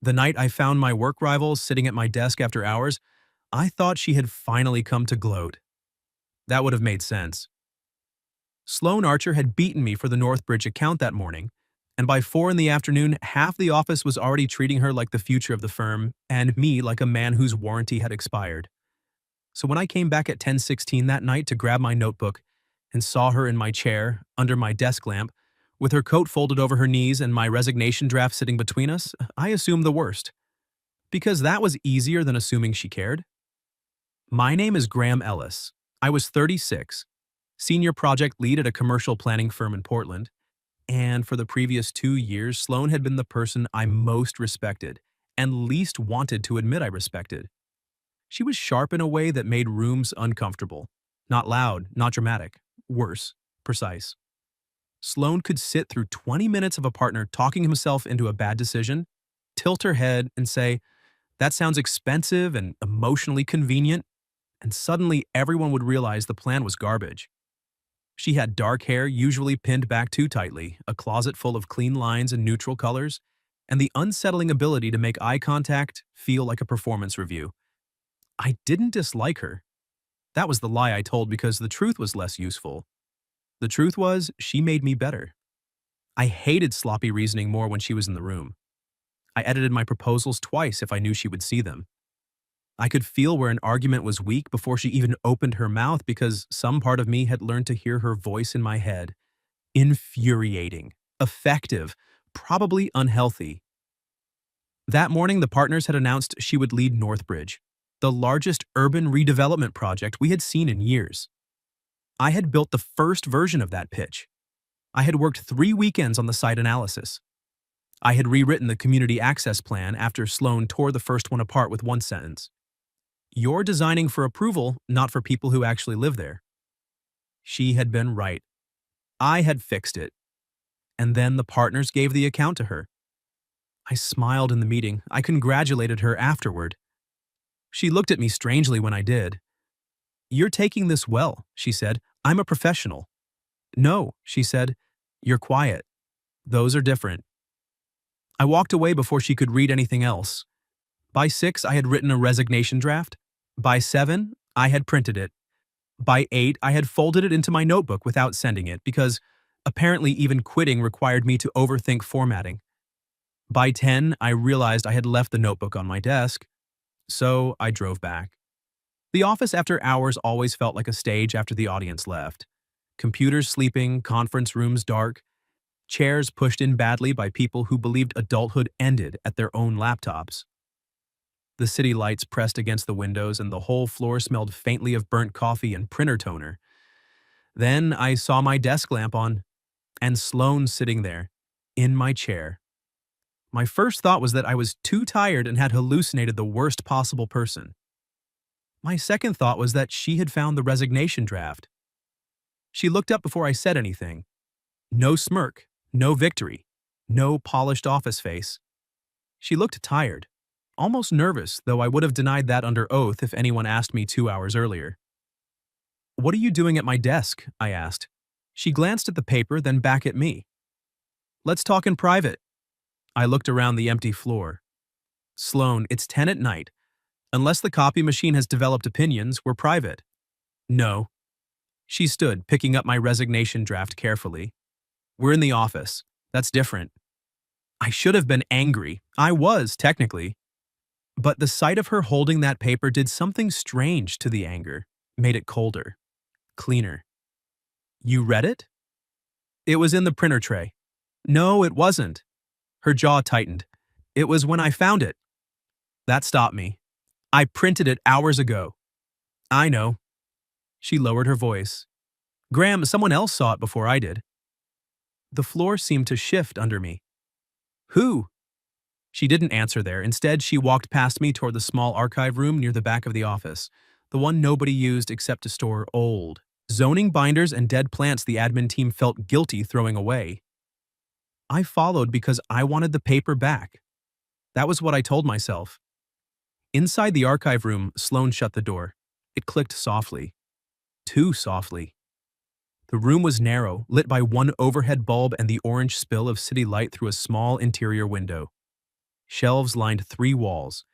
The night I found my work rival sitting at my desk after hours, I thought she had finally come to gloat. That would have made sense. Sloan Archer had beaten me for the Northbridge account that morning, and by 4 in the afternoon, half the office was already treating her like the future of the firm, and me like a man whose warranty had expired. So when I came back at 10:16 that night to grab my notebook and saw her in my chair, under my desk lamp, with her coat folded over her knees and my resignation draft sitting between us, I assumed the worst. Because that was easier than assuming she cared. My name is Graham Ellis. I was 36, senior project lead at a commercial planning firm in Portland, and for the previous 2 years, Sloan had been the person I most respected and least wanted to admit I respected. She was sharp in a way that made rooms uncomfortable. Not loud, not dramatic. Worse, precise. Sloan could sit through 20 minutes of a partner talking himself into a bad decision, tilt her head, and say, "That sounds expensive and emotionally convenient," and suddenly everyone would realize the plan was garbage. She had dark hair usually pinned back too tightly, a closet full of clean lines and neutral colors, and the unsettling ability to make eye contact feel like a performance review. I didn't dislike her. That was the lie I told because the truth was less useful. The truth was, she made me better. I hated sloppy reasoning more when she was in the room. I edited my proposals twice if I knew she would see them. I could feel where an argument was weak before she even opened her mouth because some part of me had learned to hear her voice in my head. Infuriating, effective, probably unhealthy. That morning, the partners had announced she would lead Northbridge, the largest urban redevelopment project we had seen in years. I had built the first version of that pitch. I had worked 3 weekends on the site analysis. I had rewritten the community access plan after Sloan tore the first one apart with one sentence. "You're designing for approval, not for people who actually live there." She had been right. I had fixed it. And then the partners gave the account to her. I smiled in the meeting. I congratulated her afterward. She looked at me strangely when I did. "You're taking this well," she said. "I'm a professional." "No," she said. "You're quiet. Those are different." I walked away before she could read anything else. By 6, I had written a resignation draft. By 7, I had printed it. By 8, I had folded it into my notebook without sending it because apparently even quitting required me to overthink formatting. By 10, I realized I had left the notebook on my desk, so I drove back. The office after hours always felt like a stage after the audience left. Computers sleeping, conference rooms dark, chairs pushed in badly by people who believed adulthood ended at their own laptops. The city lights pressed against the windows and the whole floor smelled faintly of burnt coffee and printer toner. Then I saw my desk lamp on, and Sloan sitting there, in my chair. My first thought was that I was too tired and had hallucinated the worst possible person. My second thought was that she had found the resignation draft. She looked up before I said anything. No smirk, no victory, no polished office face. She looked tired, almost nervous, though I would have denied that under oath if anyone asked me 2 hours earlier. "What are you doing at my desk?" I asked. She glanced at the paper, then back at me. "Let's talk in private." I looked around the empty floor. "Sloan, it's 10 at night. Unless the copy machine has developed opinions, we're private." "No." She stood, picking up my resignation draft carefully. "We're in the office. That's different." I should have been angry. I was, technically. But the sight of her holding that paper did something strange to the anger, made it colder, cleaner. "You read it?" "It was in the printer tray." "No, it wasn't." Her jaw tightened. "It was when I found it." That stopped me. "I printed it hours ago." "I know." She lowered her voice. "Graham, someone else saw it before I did." The floor seemed to shift under me. "Who?" She didn't answer there. Instead, she walked past me toward the small archive room near the back of the office, the one nobody used except to store old zoning binders and dead plants the admin team felt guilty throwing away. I followed because I wanted the paper back. That was what I told myself. Inside the archive room, Sloan shut the door. It clicked softly. Too softly. The room was narrow, lit by one overhead bulb and the orange spill of city light through a small interior window. Shelves lined 3 walls.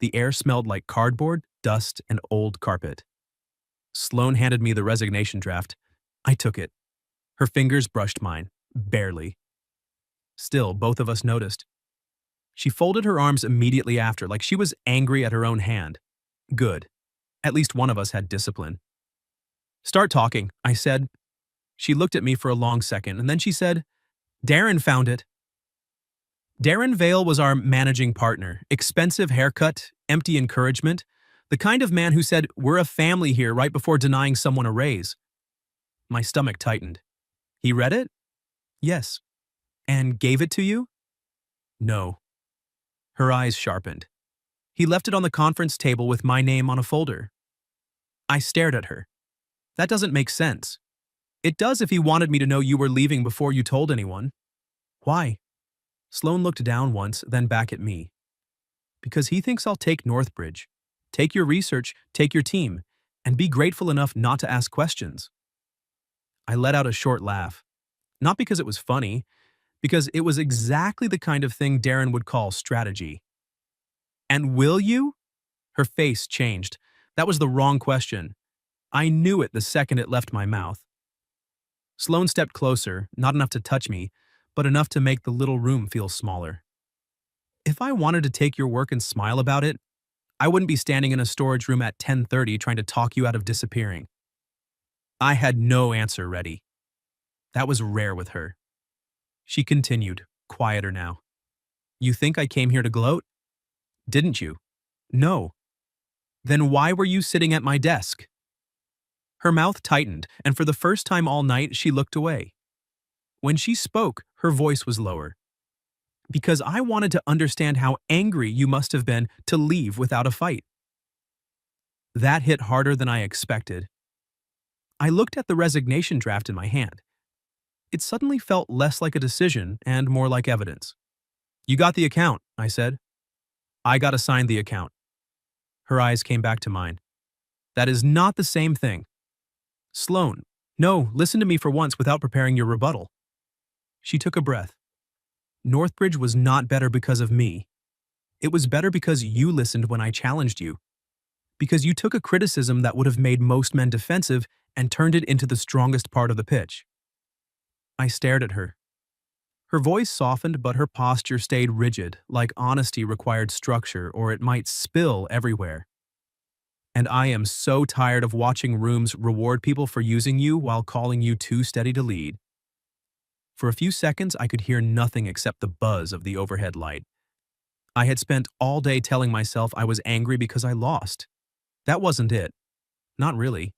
The air smelled like cardboard, dust, and old carpet. Sloane handed me the resignation draft. I took it. Her fingers brushed mine, barely. Still, both of us noticed. She folded her arms immediately after, like she was angry at her own hand. Good. At least one of us had discipline. Start talking, I said. She looked at me for a long second, and then she said, Darren found it. Darren Vale was our managing partner. Expensive haircut, empty encouragement. The kind of man who said, we're a family here right before denying someone a raise. My stomach tightened. He read it? Yes. And gave it to you? No. Her eyes sharpened. He left it on the conference table with my name on a folder. I stared at her. That doesn't make sense. It does if he wanted me to know you were leaving before you told anyone. Why? Sloane looked down once, then back at me. Because he thinks I'll take Northbridge. Take your research, take your team, and be grateful enough not to ask questions. I let out a short laugh. Not because it was funny, because it was exactly the kind of thing Darren would call strategy. And will you? Her face changed. That was the wrong question. I knew it the second it left my mouth. Sloane stepped closer, not enough to touch me, but enough to make the little room feel smaller. If I wanted to take your work and smile about it, I wouldn't be standing in a storage room at 10:30 trying to talk you out of disappearing. I had no answer ready. That was rare with her. She continued, quieter now. You think I came here to gloat? Didn't you? No. Then why were you sitting at my desk? Her mouth tightened, and for the first time all night, she looked away. When she spoke, her voice was lower. Because I wanted to understand how angry you must have been to leave without a fight. That hit harder than I expected. I looked at the resignation draft in my hand. It suddenly felt less like a decision and more like evidence. You got the account, I said. I got assigned the account. Her eyes came back to mine. That is not the same thing. Sloane, no, listen to me for once without preparing your rebuttal. She took a breath. Northbridge was not better because of me. It was better because you listened when I challenged you. Because you took a criticism that would have made most men defensive and turned it into the strongest part of the pitch. I stared at her. Her voice softened, but her posture stayed rigid, like honesty required structure or it might spill everywhere. And I am so tired of watching rooms reward people for using you while calling you too steady to lead. For a few seconds, I could hear nothing except the buzz of the overhead light. I had spent all day telling myself I was angry because I lost. That wasn't it. Not really.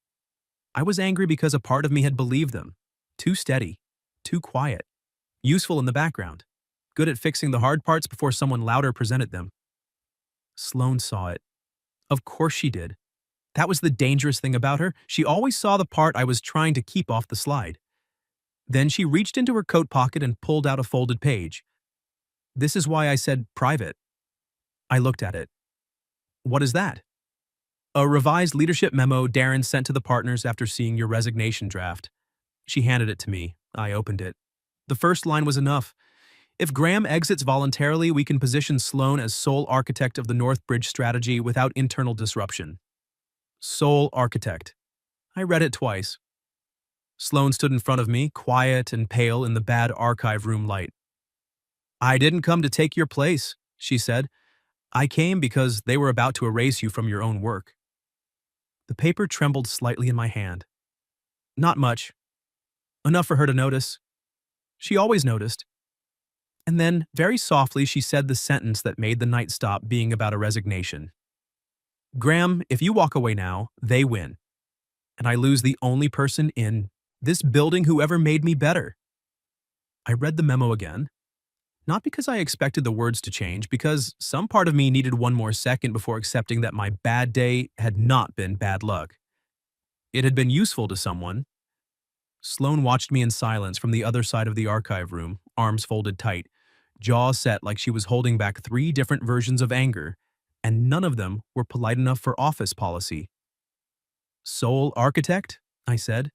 I was angry because a part of me had believed them. Too steady. Too quiet. Useful in the background. Good at fixing the hard parts before someone louder presented them. Sloane saw it. Of course she did. That was the dangerous thing about her. She always saw the part I was trying to keep off the slide. Then she reached into her coat pocket and pulled out a folded page. This is why I said private. I looked at it. What is that? A revised leadership memo Darren sent to the partners after seeing your resignation draft. She handed it to me. I opened it. The first line was enough. If Graham exits voluntarily, we can position Sloane as sole architect of the Northbridge strategy without internal disruption. Sole architect. I read it twice. Sloane stood in front of me, quiet and pale in the bad archive room light. I didn't come to take your place, she said. I came because they were about to erase you from your own work. The paper trembled slightly in my hand. Not much. Enough for her to notice. She always noticed. And then, very softly, she said the sentence that made the night stop being about a resignation. Graham, if you walk away now, they win. And I lose the only person in this building who ever made me better. I read the memo again. Not because I expected the words to change, because some part of me needed one more second before accepting that my bad day had not been bad luck. It had been useful to someone. Sloane watched me in silence from the other side of the archive room, arms folded tight, jaw set like she was holding back 3 different versions of anger, and none of them were polite enough for office policy. Sole architect? I said.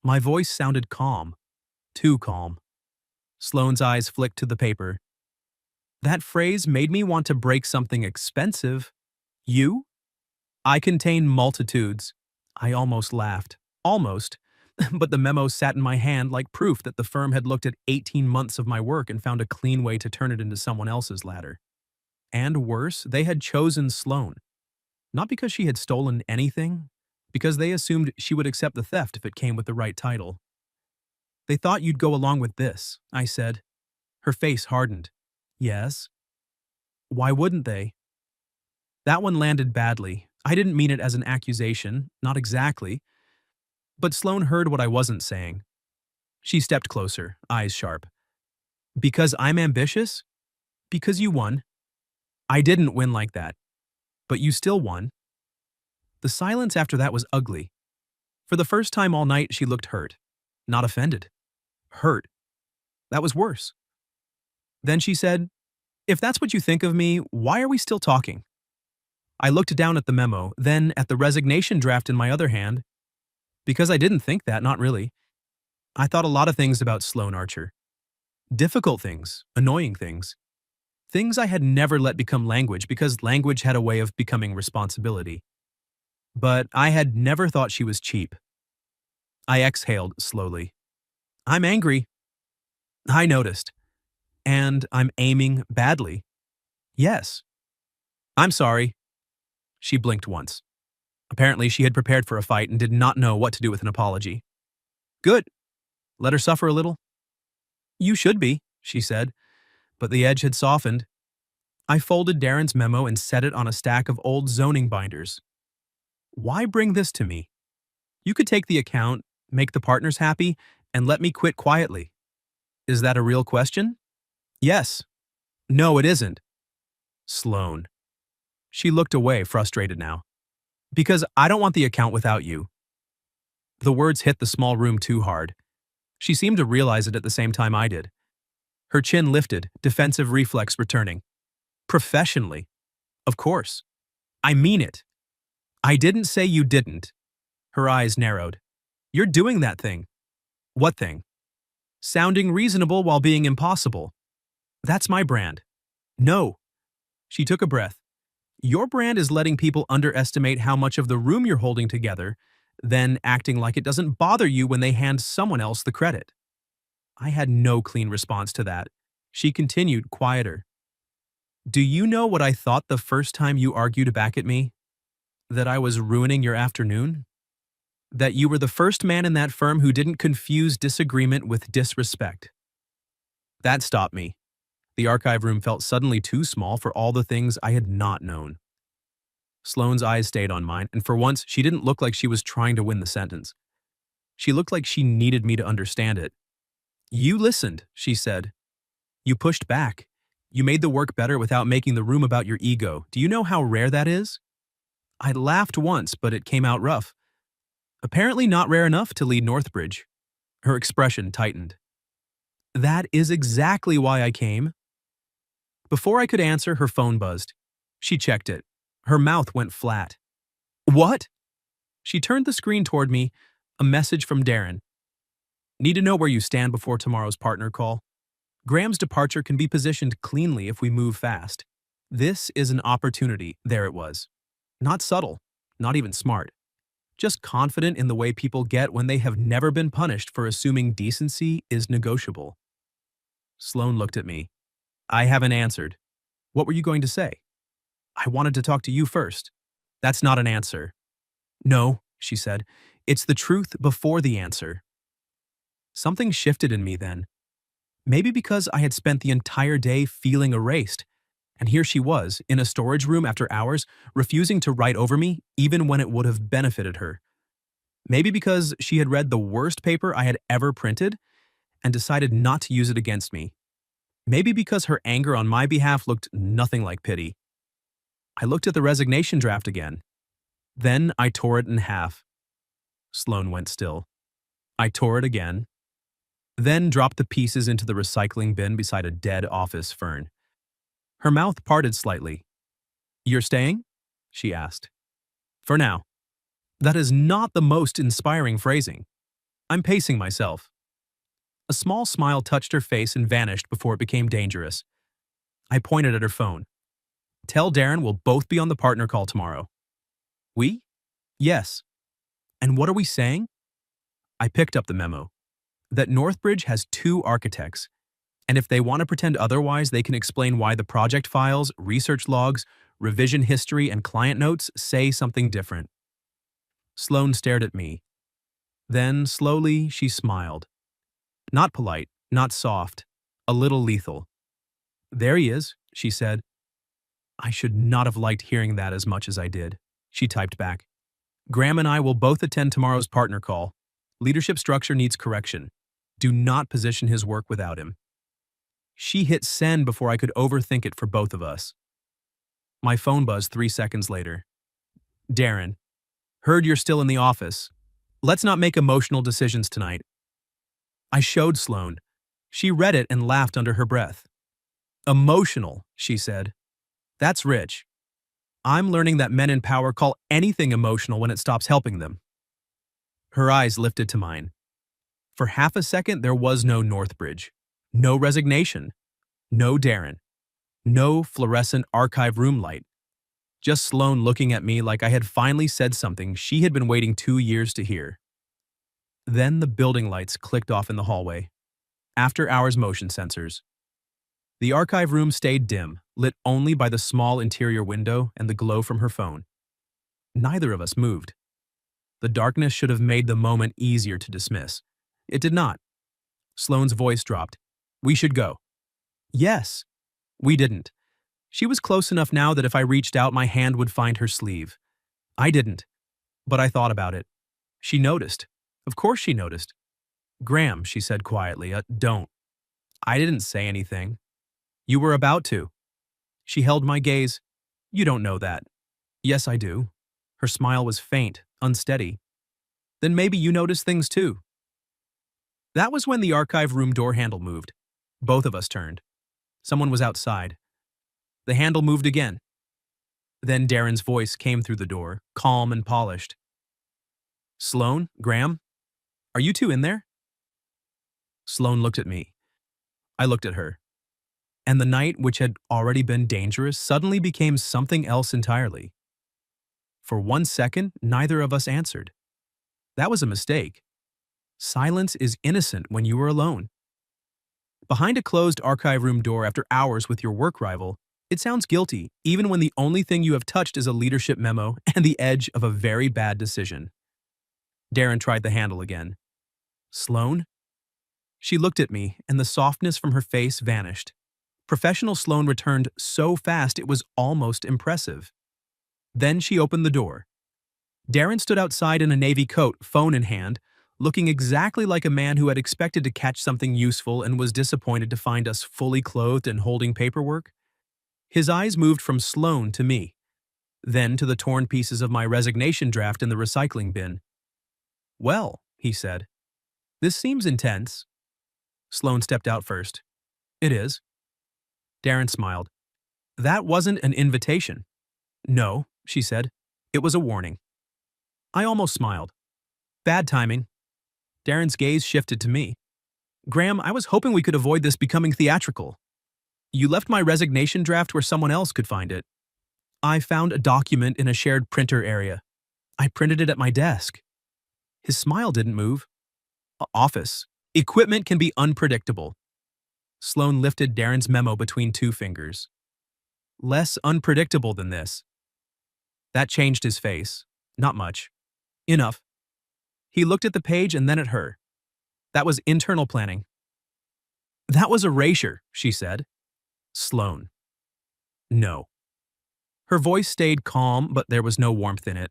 My voice sounded calm. Too calm. Sloane's eyes flicked to the paper. That phrase made me want to break something expensive. You? I contain multitudes. I almost laughed. Almost. But the memo sat in my hand like proof that the firm had looked at 18 months of my work and found a clean way to turn it into someone else's ladder. And worse, they had chosen Sloane. Not because she had stolen anything, because they assumed she would accept the theft if it came with the right title. They thought you'd go along with this, I said. Her face hardened. Yes. Why wouldn't they? That one landed badly. I didn't mean it as an accusation, not exactly. But Sloane heard what I wasn't saying. She stepped closer, eyes sharp. Because I'm ambitious? Because you won. I didn't win like that. But you still won. The silence after that was ugly. For the first time all night, she looked hurt. Not offended. Hurt. That was worse. Then she said, if that's what you think of me, why are we still talking? I looked down at the memo, then at the resignation draft in my other hand. Because I didn't think that, not really. I thought a lot of things about Sloane Archer. Difficult things, annoying things. Things I had never let become language because language had a way of becoming responsibility. But I had never thought she was cheap. I exhaled slowly. I'm angry. I noticed. And I'm aiming badly. Yes. I'm sorry. She blinked once. Apparently, she had prepared for a fight and did not know what to do with an apology. Good. Let her suffer a little. You should be, she said, but the edge had softened. I folded Darren's memo and set it on a stack of old zoning binders. Why bring this to me? You could take the account, make the partners happy, and let me quit quietly. Is that a real question? Yes. No, it isn't. Sloane. She looked away, frustrated now. Because I don't want the account without you. The words hit the small room too hard. She seemed to realize it at the same time I did. Her chin lifted, defensive reflex returning. Professionally. Of course. I mean it. I didn't say you didn't. Her eyes narrowed. You're doing that thing. What thing? Sounding reasonable while being impossible. That's my brand. No. She took a breath. Your brand is letting people underestimate how much of the room you're holding together, then acting like it doesn't bother you when they hand someone else the credit. I had no clean response to that. She continued, quieter. Do you know what I thought the first time you argued back at me? That I was ruining your afternoon? That you were the first man in that firm who didn't confuse disagreement with disrespect. That stopped me. The archive room felt suddenly too small for all the things I had not known. Sloane's eyes stayed on mine, and for once, she didn't look like she was trying to win the sentence. She looked like she needed me to understand it. You listened, she said. You pushed back. You made the work better without making the room about your ego. Do you know how rare that is? I laughed once, but it came out rough. Apparently not rare enough to lead Northbridge. Her expression tightened. That is exactly why I came. Before I could answer, her phone buzzed. She checked it. Her mouth went flat. What? She turned the screen toward me, a message from Darren. Need to know where you stand before tomorrow's partner call. Graham's departure can be positioned cleanly if we move fast. This is an opportunity, there it was. Not subtle, not even smart. Just confident in the way people get when they have never been punished for assuming decency is negotiable. Sloane looked at me. I haven't answered. What were you going to say? I wanted to talk to you first. That's not an answer. No, she said. It's the truth before the answer. Something shifted in me then. Maybe because I had spent the entire day feeling erased. And here she was, in a storage room after hours, refusing to write over me, even when it would have benefited her. Maybe because she had read the worst paper I had ever printed and decided not to use it against me. Maybe because her anger on my behalf looked nothing like pity. I looked at the resignation draft again. Then I tore it in half. Sloane went still. I tore it again. Then dropped the pieces into the recycling bin beside a dead office fern. Her mouth parted slightly. You're staying? She asked. For now. That is not the most inspiring phrasing. I'm pacing myself. A small smile touched her face and vanished before it became dangerous. I pointed at her phone. Tell Darren we'll both be on the partner call tomorrow. We? Yes. And what are we saying? I picked up the memo. That Northbridge has two architects, and if they want to pretend otherwise, they can explain why the project files, research logs, revision history, and client notes say something different. Sloane stared at me. Then, slowly, she smiled. Not polite, not soft, a little lethal. There he is, she said. I should not have liked hearing that as much as I did, she typed back. Graham and I will both attend tomorrow's partner call. Leadership structure needs correction. Do not position his work without him. She hit send before I could overthink it for both of us. My phone buzzed 3 seconds later. Darren, heard you're still in the office. Let's not make emotional decisions tonight. I showed Sloane. She read it and laughed under her breath. Emotional, she said. That's rich. I'm learning that men in power call anything emotional when it stops helping them. Her eyes lifted to mine. For half a second, there was no Northbridge, no resignation, no Darren, no fluorescent archive room light. Just Sloane looking at me like I had finally said something she had been waiting 2 years to hear. Then the building lights clicked off in the hallway. After-hours motion sensors. The archive room stayed dim, lit only by the small interior window and the glow from her phone. Neither of us moved. The darkness should have made the moment easier to dismiss. It did not. Sloane's voice dropped. We should go. Yes. We didn't. She was close enough now that if I reached out, my hand would find her sleeve. I didn't. But I thought about it. She noticed. Of course she noticed. Graham, she said quietly, don't. I didn't say anything. You were about to. She held my gaze. You don't know that. Yes, I do. Her smile was faint, unsteady. Then maybe you noticed things too. That was when the archive room door handle moved. Both of us turned. Someone was outside. The handle moved again. Then Darren's voice came through the door, calm and polished. Sloane, Graham, are you two in there? Sloane looked at me. I looked at her. And the night, which had already been dangerous, suddenly became something else entirely. For 1 second, neither of us answered. That was a mistake. Silence is innocent when you are alone. Behind a closed archive room door after hours with your work rival, it sounds guilty, even when the only thing you have touched is a leadership memo and the edge of a very bad decision. Darren tried the handle again. Sloane? She looked at me, and the softness from her face vanished. Professional Sloane returned so fast it was almost impressive. Then she opened the door. Darren stood outside in a navy coat, phone in hand, looking exactly like a man who had expected to catch something useful and was disappointed to find us fully clothed and holding paperwork. His eyes moved from Sloane to me, then to the torn pieces of my resignation draft in the recycling bin. Well, he said, this seems intense. Sloane stepped out first. It is. Darren smiled. That wasn't an invitation. No, she said. It was a warning. I almost smiled. Bad timing. Darren's gaze shifted to me. Graham, I was hoping we could avoid this becoming theatrical. You left my resignation draft where someone else could find it. I found a document in a shared printer area. I printed it at my desk. His smile didn't move. Office. Equipment can be unpredictable. Sloane lifted Darren's memo between 2 fingers. Less unpredictable than this. That changed his face. Not much. Enough. He looked at the page and then at her. That was internal planning. That was erasure, she said. Sloane. No. Her voice stayed calm, but there was no warmth in it.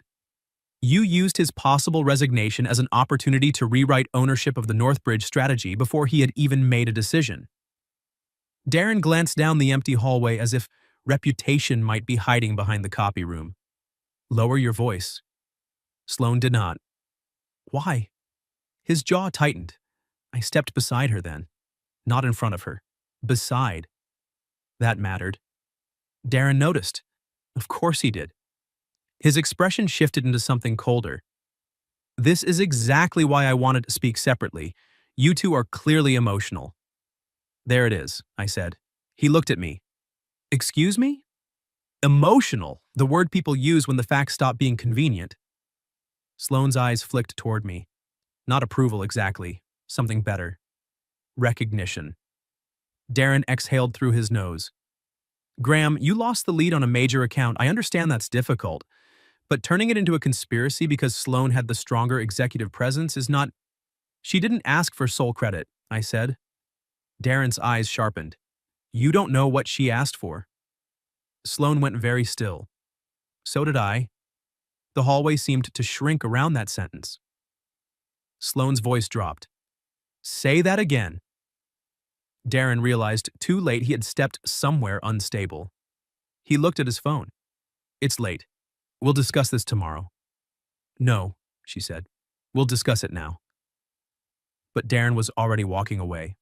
You used his possible resignation as an opportunity to rewrite ownership of the Northbridge strategy before he had even made a decision. Darren glanced down the empty hallway as if reputation might be hiding behind the copy room. Lower your voice. Sloane did not. Why? His jaw tightened. I stepped beside her then. Not in front of her. Beside. That mattered. Darren noticed. Of course he did. His expression shifted into something colder. This is exactly why I wanted to speak separately. You two are clearly emotional. There it is, I said. He looked at me. Excuse me? Emotional, the word people use when the facts stop being convenient. Sloane's eyes flicked toward me. Not approval exactly. Something better. Recognition. Darren exhaled through his nose. Graham, you lost the lead on a major account. I understand that's difficult. But turning it into a conspiracy because Sloane had the stronger executive presence is not... She didn't ask for sole credit, I said. Darren's eyes sharpened. You don't know what she asked for. Sloane went very still. So did I. The hallway seemed to shrink around that sentence. Sloane's voice dropped. Say that again. Darren realized too late he had stepped somewhere unstable. He looked at his phone. It's late. We'll discuss this tomorrow. No, she said. We'll discuss it now. But Darren was already walking away.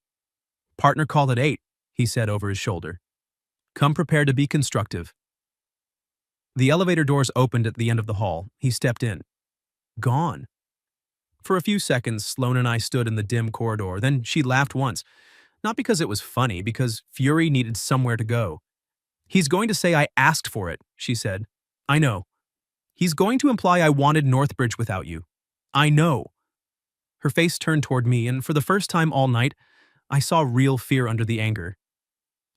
Partner call at 8, he said over his shoulder. Come prepared to be constructive. The elevator doors opened at the end of the hall. He stepped in. Gone. For a few seconds, Sloane and I stood in the dim corridor. Then she laughed once. Not because it was funny, because fury needed somewhere to go. He's going to say I asked for it, she said. I know. He's going to imply I wanted Northbridge without you. I know. Her face turned toward me, and for the first time all night, I saw real fear under the anger.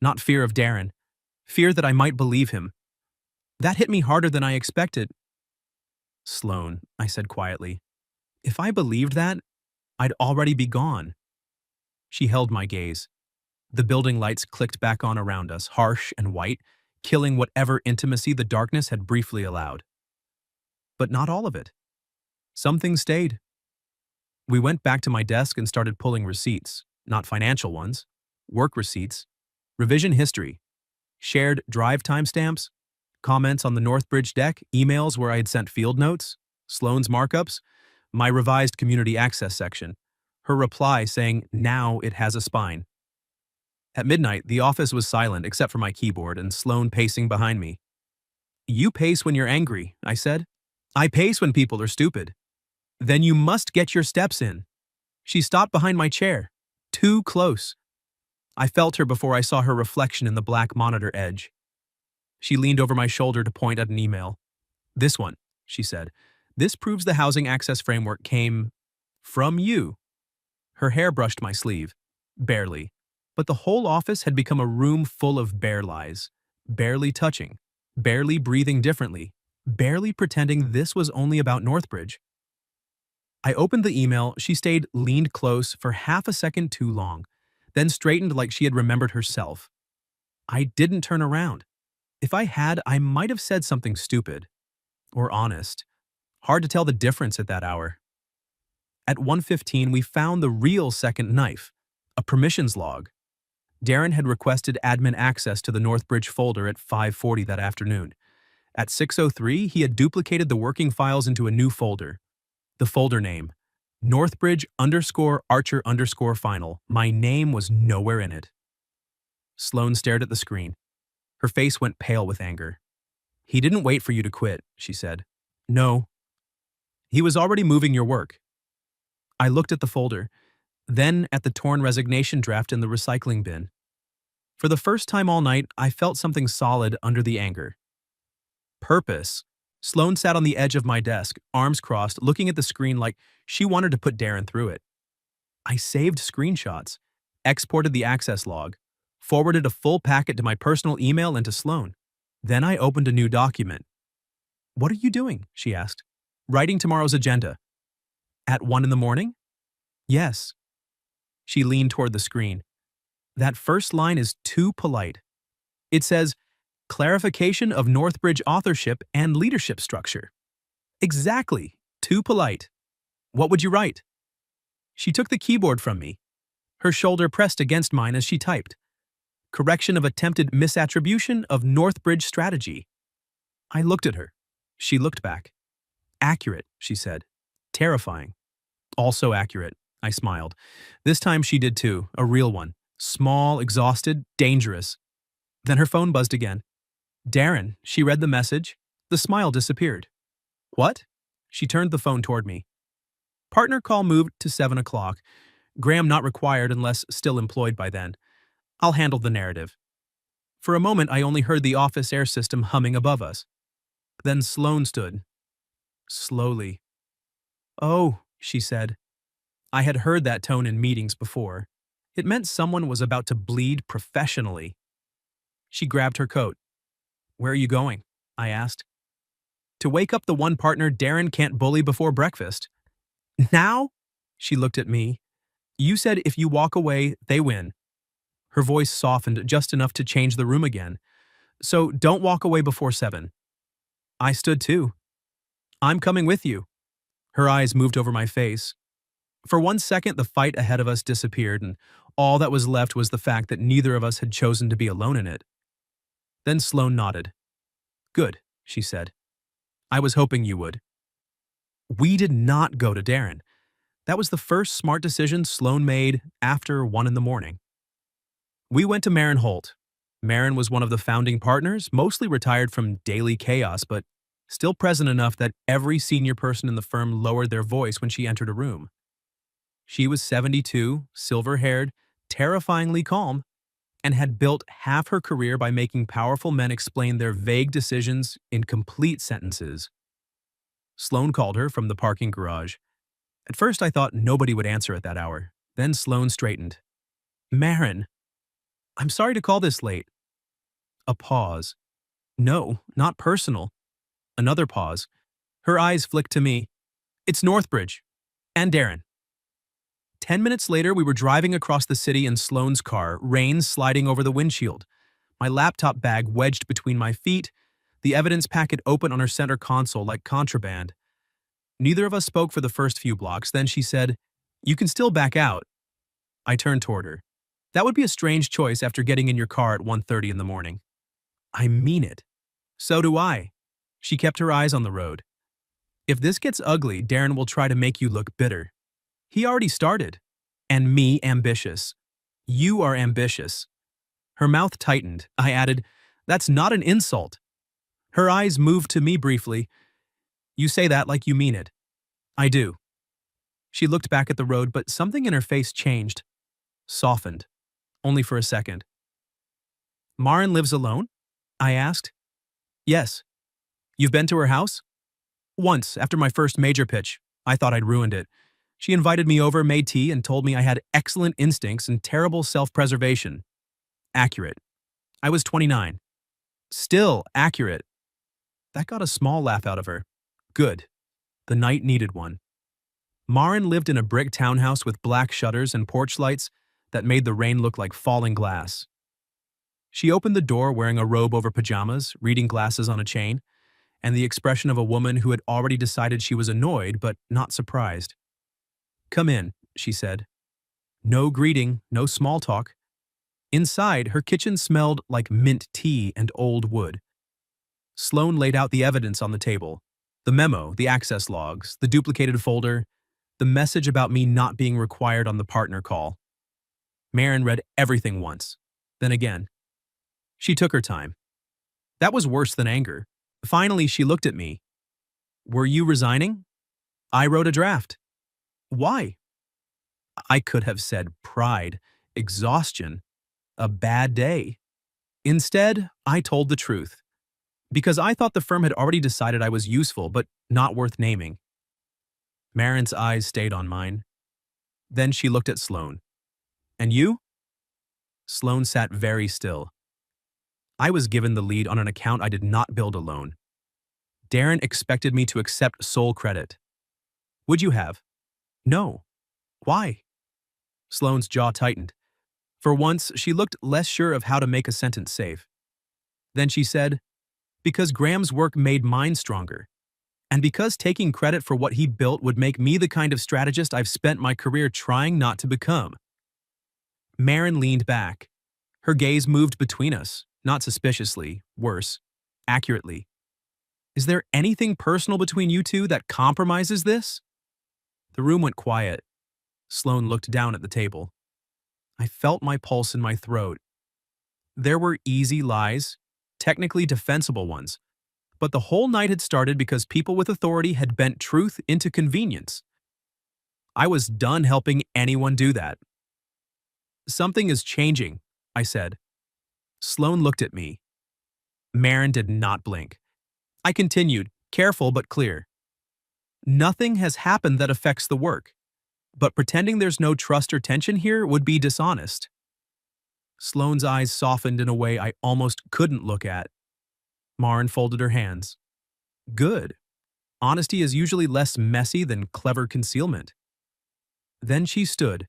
Not fear of Darren. Fear that I might believe him. That hit me harder than I expected. Sloane, I said quietly. If I believed that, I'd already be gone. She held my gaze. The building lights clicked back on around us, harsh and white, killing whatever intimacy the darkness had briefly allowed. But not all of it. Some things stayed. We went back to my desk and started pulling receipts, not financial ones, work receipts, revision history, shared drive timestamps, comments on the Northbridge deck, emails where I had sent field notes, Sloane's markups, my revised community access section, her reply saying, now it has a spine. At midnight, the office was silent except for my keyboard and Sloane pacing behind me. You pace when you're angry, I said. I pace when people are stupid. Then you must get your steps in. She stopped behind my chair. Too close. I felt her before I saw her reflection in the black monitor edge. She leaned over my shoulder to point at an email. This one, she said. This proves the housing access framework came from you. Her hair brushed my sleeve. Barely. But the whole office had become a room full of bare lies. Barely touching. Barely breathing differently. Barely pretending this was only about Northbridge. I opened the email. She stayed leaned close for half a second too long, then straightened like she had remembered herself. I didn't turn around. If I had, I might have said something stupid. Or honest. Hard to tell the difference at that hour. At 1:15, we found the real second knife, a permissions log. Darren had requested admin access to the Northbridge folder at 5:40 that afternoon. At 6:03, he had duplicated the working files into a new folder. The folder name, Northbridge_Archer_final. My name was nowhere in it. Sloane stared at the screen. Her face went pale with anger. He didn't wait for you to quit, she said. No. He was already moving your work. I looked at the folder, then at the torn resignation draft in the recycling bin. For the first time all night, I felt something solid under the anger. Purpose. Sloane sat on the edge of my desk, arms crossed, looking at the screen like she wanted to put Darren through it. I saved screenshots, exported the access log, forwarded a full packet to my personal email and to Sloane. Then I opened a new document. What are you doing? She asked. Writing tomorrow's agenda. At 1 in the morning? Yes. She leaned toward the screen. That first line is too polite. It says, clarification of Northbridge authorship and leadership structure. Exactly. Too polite. What would you write? She took the keyboard from me. Her shoulder pressed against mine as she typed. Correction of attempted misattribution of Northbridge strategy. I looked at her. She looked back. Accurate, she said. Terrifying. Also accurate, I smiled. This time she did too, a real one. Small, exhausted, dangerous. Then her phone buzzed again. Darren, she read the message. The smile disappeared. What? She turned the phone toward me. Partner call moved to 7 o'clock. Graham not required unless still employed by then. I'll handle the narrative. For a moment, I only heard the office air system humming above us. Then Sloane stood, slowly. "Oh," she said. I had heard that tone in meetings before. It meant someone was about to bleed professionally. She grabbed her coat. "Where are you going?" I asked. "To wake up the one partner Darren can't bully before breakfast." "Now?" She looked at me. "You said if you walk away, they win." Her voice softened just enough to change the room again. "So don't walk away before 7. I stood too. "I'm coming with you." Her eyes moved over my face. For 1 second, the fight ahead of us disappeared, and all that was left was the fact that neither of us had chosen to be alone in it. Then Sloane nodded. "Good," she said. "I was hoping you would." We did not go to Darren. That was the first smart decision Sloane made after 1 in the morning. We went to Marin Holt. Marin was one of the founding partners, mostly retired from daily chaos, but still present enough that every senior person in the firm lowered their voice when she entered a room. She was 72, silver-haired, terrifyingly calm, and had built half her career by making powerful men explain their vague decisions in complete sentences. Sloane called her from the parking garage. At first I thought nobody would answer at that hour. Then Sloane straightened. "Marin, I'm sorry to call this late." A pause. "No, not personal." Another pause. Her eyes flicked to me. "It's Northbridge. And Darren." 10 minutes later, we were driving across the city in Sloane's car, rain sliding over the windshield. My laptop bag wedged between my feet, the evidence packet open on her center console like contraband. Neither of us spoke for the first few blocks, then she said, "You can still back out." I turned toward her. "That would be a strange choice after getting in your car at 1:30 in the morning." "I mean it." "So do I." She kept her eyes on the road. "If this gets ugly, Darren will try to make you look bitter. He already started. And me ambitious. You are ambitious." Her mouth tightened. I added, "That's not an insult." Her eyes moved to me briefly. "You say that like you mean it." "I do." She looked back at the road, but something in her face changed. Softened. Only for a second. "Marin lives alone?" I asked. "Yes." "You've been to her house?" "Once, after my first major pitch. I thought I'd ruined it. She invited me over, made tea, and told me I had excellent instincts and terrible self-preservation. Accurate. I was 29. Still accurate. That got a small laugh out of her. Good. The night needed one. Marin lived in a brick townhouse with black shutters and porch lights that made the rain look like falling glass. She opened the door wearing a robe over pajamas, reading glasses on a chain, and the expression of a woman who had already decided she was annoyed but not surprised. "Come in," she said. No greeting, no small talk. Inside, her kitchen smelled like mint tea and old wood. Sloane laid out the evidence on the table. The memo, the access logs, the duplicated folder, the message about me not being required on the partner call. Marin read everything once, then again. She took her time. That was worse than anger. Finally, she looked at me. "Were you resigning?" "I wrote a draft." "Why?" I could have said pride, exhaustion, a bad day. Instead, I told the truth. Because I thought the firm had already decided I was useful, but not worth naming. Marin's eyes stayed on mine. Then she looked at Sloane. "And you?" Sloane sat very still. I was given the lead on an account I did not build alone. Darren expected me to accept sole credit. "Would you have?" "No." "Why?" Sloane's jaw tightened. For once, she looked less sure of how to make a sentence safe. Then she said, "Because Graham's work made mine stronger. And because taking credit for what he built would make me the kind of strategist I've spent my career trying not to become." Marin leaned back. Her gaze moved between us, not suspiciously, worse, accurately. "Is there anything personal between you two that compromises this?" The room went quiet. Sloane looked down at the table. I felt my pulse in my throat. There were easy lies, technically defensible ones, but the whole night had started because people with authority had bent truth into convenience. I was done helping anyone do that. "Something is changing," I said. Sloan looked at me. Marin did not blink. I continued, careful but clear. Nothing has happened that affects the work, but pretending there's no trust or tension here would be dishonest. Sloane's eyes softened in a way I almost couldn't look at. Marin folded her hands. Good. Honesty is usually less messy than clever concealment. Then she stood.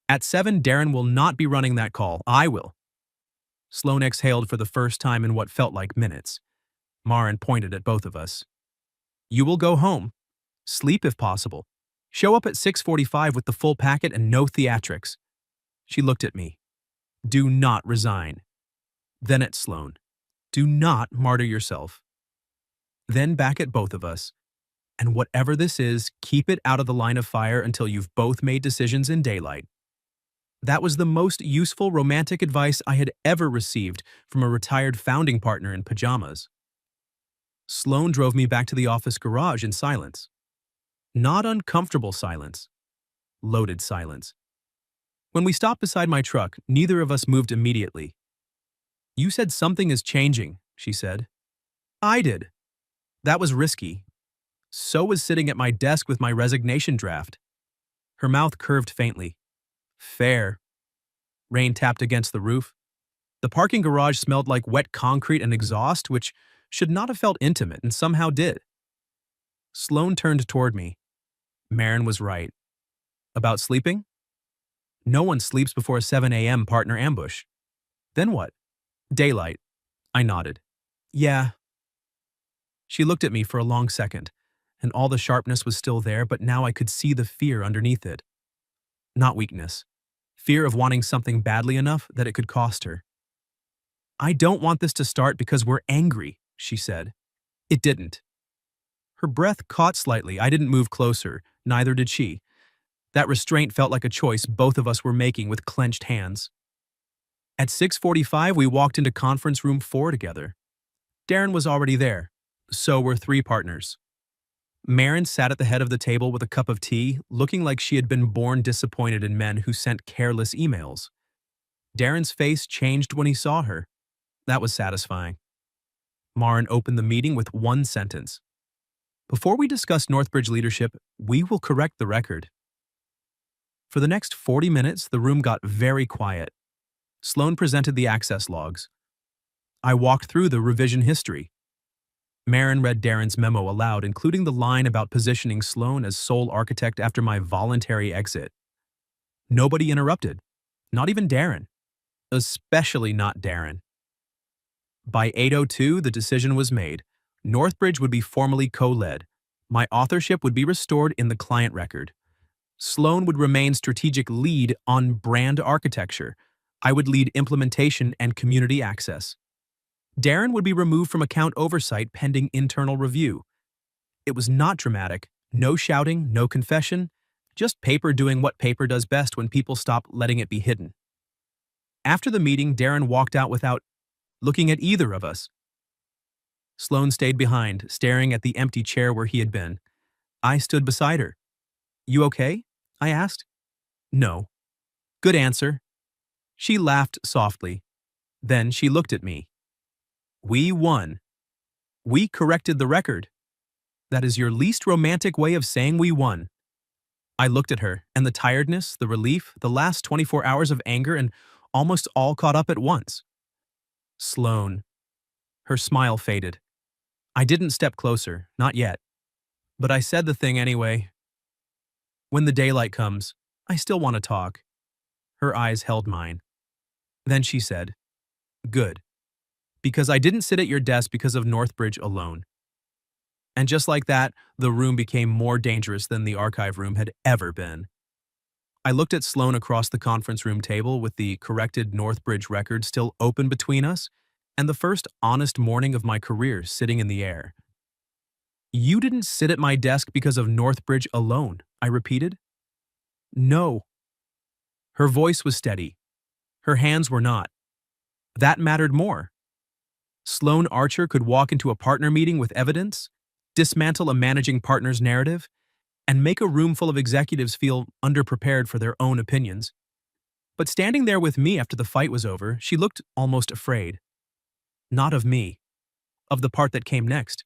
At 7, Darren will not be running that call. I will. Sloane exhaled for the first time in what felt like minutes. Marin pointed at both of us. You will go home. Sleep if possible. Show up at 6:45 with the full packet and no theatrics. She looked at me. Do not resign. Then at Sloane. Do not martyr yourself. Then back at both of us. And whatever this is, keep it out of the line of fire until you've both made decisions in daylight. That was the most useful romantic advice I had ever received from a retired founding partner in pajamas. Sloane drove me back to the office garage in silence. Not uncomfortable silence. Loaded silence. When we stopped beside my truck, neither of us moved immediately. You said something is changing, she said. I did. That was risky. So was sitting at my desk with my resignation draft. Her mouth curved faintly. Fair. Rain tapped against the roof. The parking garage smelled like wet concrete and exhaust, which should not have felt intimate and somehow did. Sloane turned toward me. Marin was right. About sleeping? No one sleeps before a 7 a.m. partner ambush. Then what? Daylight. I nodded. Yeah. She looked at me for a long second, and all the sharpness was still there, but now I could see the fear underneath it. Not weakness. Fear of wanting something badly enough that it could cost her. I don't want this to start because we're angry, she said. It didn't. Her breath caught slightly. I didn't move closer, neither did she. That restraint felt like a choice both of us were making with clenched hands. At 6:45, we walked into conference room 4 together. Darren was already there. So were 3 partners. Marin sat at the head of the table with a cup of tea, looking like she had been born disappointed in men who sent careless emails. Darren's face changed when he saw her. That was satisfying. Marin opened the meeting with one sentence. Before we discuss Northbridge leadership, we will correct the record. For the next 40 minutes, the room got very quiet. Sloane presented the access logs. I walked through the revision history. Marin read Darren's memo aloud, including the line about positioning Sloane as sole architect after my voluntary exit. Nobody interrupted, not even Darren. Especially not Darren. By 8:02, the decision was made. Northbridge would be formally co-led. My authorship would be restored in the client record. Sloane would remain strategic lead on brand architecture. I would lead implementation and community access. Darren would be removed from account oversight pending internal review. It was not dramatic, no shouting, no confession, just paper doing what paper does best when people stop letting it be hidden. After the meeting, Darren walked out without looking at either of us. Sloane stayed behind, staring at the empty chair where he had been. I stood beside her. You okay? I asked. No. Good answer. She laughed softly. Then she looked at me. We won. We corrected the record. That is your least romantic way of saying we won. I looked at her, and the tiredness, the relief, the last 24 hours of anger, and almost all caught up at once. Sloane. Her smile faded. I didn't step closer, not yet. But I said the thing anyway. When the daylight comes, I still want to talk. Her eyes held mine. Then she said, Good. Because I didn't sit at your desk because of Northbridge alone. And just like that, the room became more dangerous than the archive room had ever been. I looked at Sloane across the conference room table with the corrected Northbridge record still open between us and the first honest morning of my career sitting in the air. You didn't sit at my desk because of Northbridge alone, I repeated. No. Her voice was steady. Her hands were not. That mattered more. Sloane Archer could walk into a partner meeting with evidence, dismantle a managing partner's narrative, and make a room full of executives feel underprepared for their own opinions. But standing there with me after the fight was over, she looked almost afraid. Not of me, of the part that came next.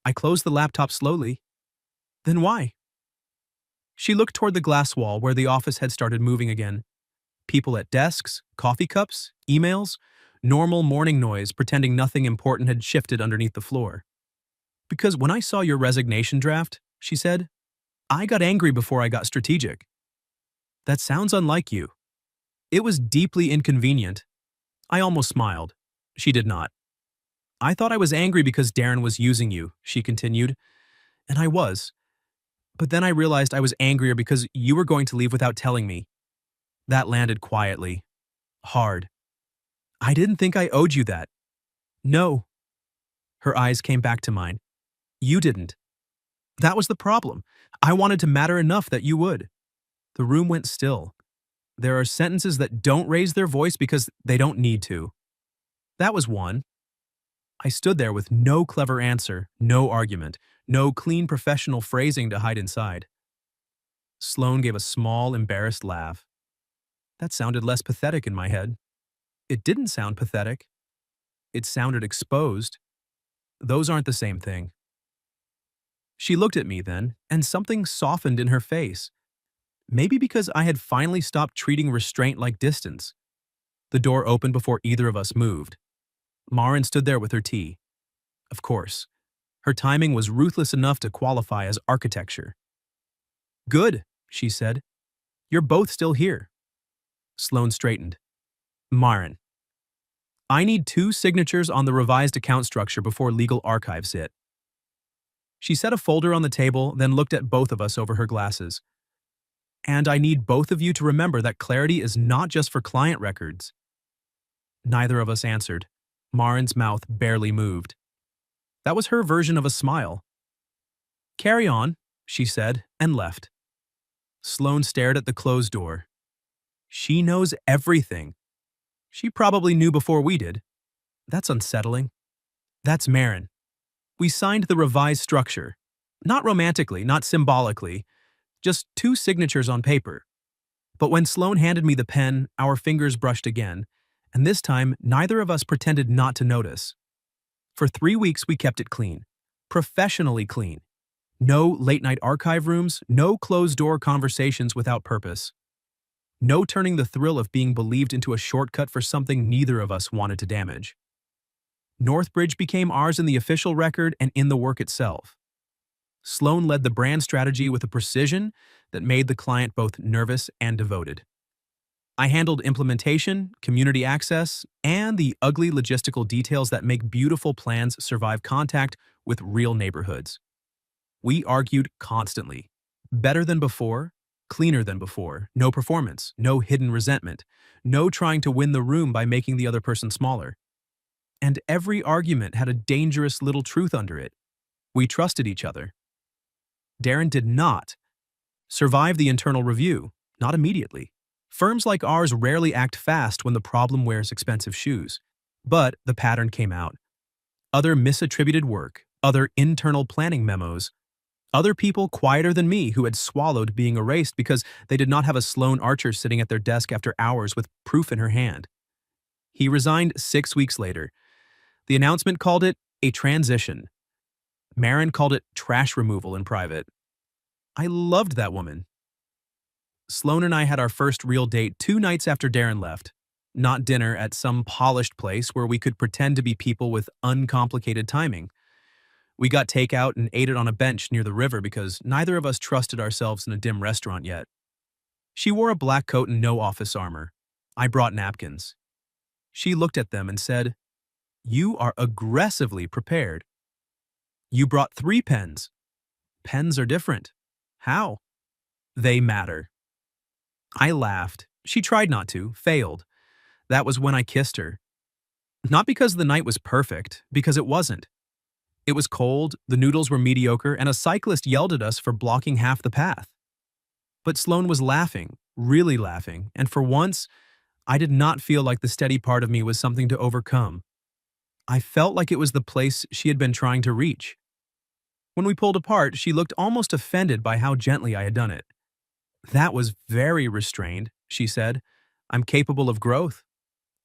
I closed the laptop slowly. Then why? She looked toward the glass wall where the office had started moving again. People at desks, coffee cups, emails, normal morning noise pretending nothing important had shifted underneath the floor. Because when I saw your resignation draft, she said, I got angry before I got strategic. That sounds unlike you. It was deeply inconvenient. I almost smiled. She did not. I thought I was angry because Darren was using you, she continued, and I was. But then I realized I was angrier because you were going to leave without telling me. That landed quietly. Hard. I didn't think I owed you that. No. Her eyes came back to mine. You didn't. That was the problem. I wanted to matter enough that you would. The room went still. There are sentences that don't raise their voice because they don't need to. That was one. I stood there with no clever answer, no argument, no clean professional phrasing to hide inside. Sloane gave a small, embarrassed laugh. That sounded less pathetic in my head. It didn't sound pathetic. It sounded exposed. Those aren't the same thing. She looked at me then, and something softened in her face. Maybe because I had finally stopped treating restraint like distance. The door opened before either of us moved. Maren stood there with her tea. Of course. Her timing was ruthless enough to qualify as architecture. Good, she said. You're both still here. Sloane straightened. Maren. I need 2 signatures on the revised account structure before legal archives hit. She set a folder on the table, then looked at both of us over her glasses. And I need both of you to remember that clarity is not just for client records. Neither of us answered. Maren's mouth barely moved. That was her version of a smile. Carry on, she said, and left. Sloane stared at the closed door. She knows everything. She probably knew before we did. That's unsettling. That's Maren. We signed the revised structure. Not romantically, not symbolically, just 2 signatures on paper. But when Sloane handed me the pen, our fingers brushed again, and this time neither of us pretended not to notice. For 3 weeks we kept it clean. Professionally clean. No late-night archive rooms, no closed-door conversations without purpose. No turning the thrill of being believed into a shortcut for something neither of us wanted to damage. Northbridge became ours in the official record and in the work itself. Sloane led the brand strategy with a precision that made the client both nervous and devoted. I handled implementation, community access, and the ugly logistical details that make beautiful plans survive contact with real neighborhoods. We argued constantly. Better than before, cleaner than before, no performance, no hidden resentment, no trying to win the room by making the other person smaller. And every argument had a dangerous little truth under it. We trusted each other. Darren did not survive the internal review, not immediately. Firms like ours rarely act fast when the problem wears expensive shoes. But the pattern came out. Other misattributed work, other internal planning memos, other people quieter than me who had swallowed being erased because they did not have a Sloane Archer sitting at their desk after hours with proof in her hand. He resigned 6 weeks later. The announcement called it a transition. Maren called it trash removal in private. I loved that woman. Sloane and I had our first real date 2 nights after Darren left. Not dinner at some polished place where we could pretend to be people with uncomplicated timing. We got takeout and ate it on a bench near the river because neither of us trusted ourselves in a dim restaurant yet. She wore a black coat and no office armor. I brought napkins. She looked at them and said, "You are aggressively prepared. You brought 3 pens. Pens are different. How? They matter." I laughed. She tried not to, failed. That was when I kissed her. Not because the night was perfect, because it wasn't. It was cold, the noodles were mediocre, and a cyclist yelled at us for blocking half the path. But Sloane was laughing, really laughing, and for once, I did not feel like the steady part of me was something to overcome. I felt like it was the place she had been trying to reach. When we pulled apart, she looked almost offended by how gently I had done it. "That was very restrained," she said. I'm capable of growth.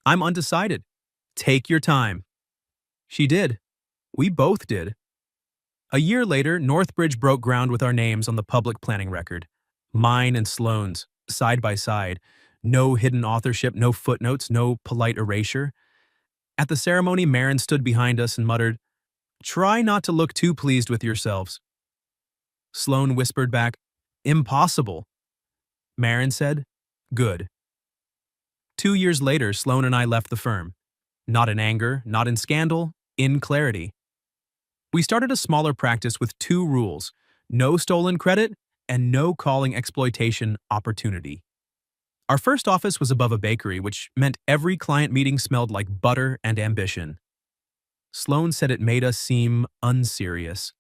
I'm undecided. Take your time. She did. We both did. A year later, Northbridge broke ground with our names on the public planning record. Mine and Sloane's, side by side. No hidden authorship, no footnotes, no polite erasure. At the ceremony, Marin stood behind us and muttered, "Try not to look too pleased with yourselves." Sloane whispered back, "Impossible." Marin said, "Good." 2 years later, Sloane and I left the firm. Not in anger, not in scandal, in clarity. We started a smaller practice with two rules: no stolen credit and no calling exploitation opportunity. Our first office was above a bakery, which meant every client meeting smelled like butter and ambition. Sloane said it made us seem unserious.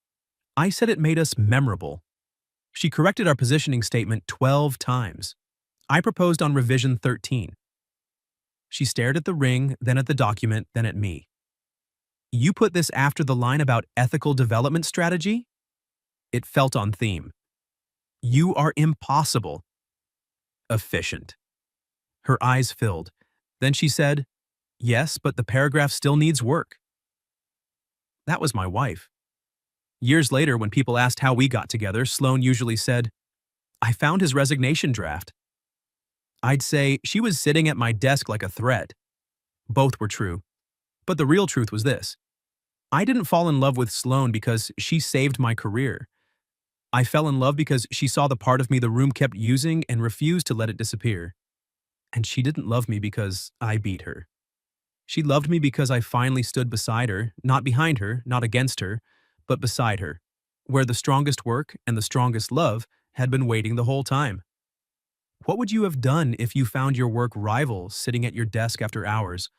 I said it made us memorable. She corrected our positioning statement 12 times. I proposed on revision 13. She stared at the ring, then at the document, then at me. "You put this after the line about ethical development strategy?" It felt on theme. "You are impossible." Efficient. Her eyes filled. Then she said, "Yes, but the paragraph still needs work." That was my wife. Years later, when people asked how we got together, Sloane usually said, "I found his resignation draft." I'd say, "She was sitting at my desk like a threat." Both were true. But the real truth was this: I didn't fall in love with Sloane because she saved my career. I fell in love because she saw the part of me the room kept using and refused to let it disappear. And she didn't love me because I beat her. She loved me because I finally stood beside her, not behind her, not against her, but beside her, where the strongest work and the strongest love had been waiting the whole time. What would you have done if you found your work rival sitting at your desk after hours,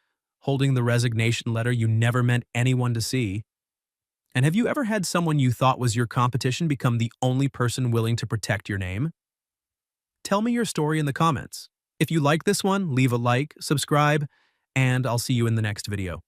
holding the resignation letter you never meant anyone to see? And have you ever had someone you thought was your competition become the only person willing to protect your name? Tell me your story in the comments. If you like this one, leave a like, subscribe, and I'll see you in the next video.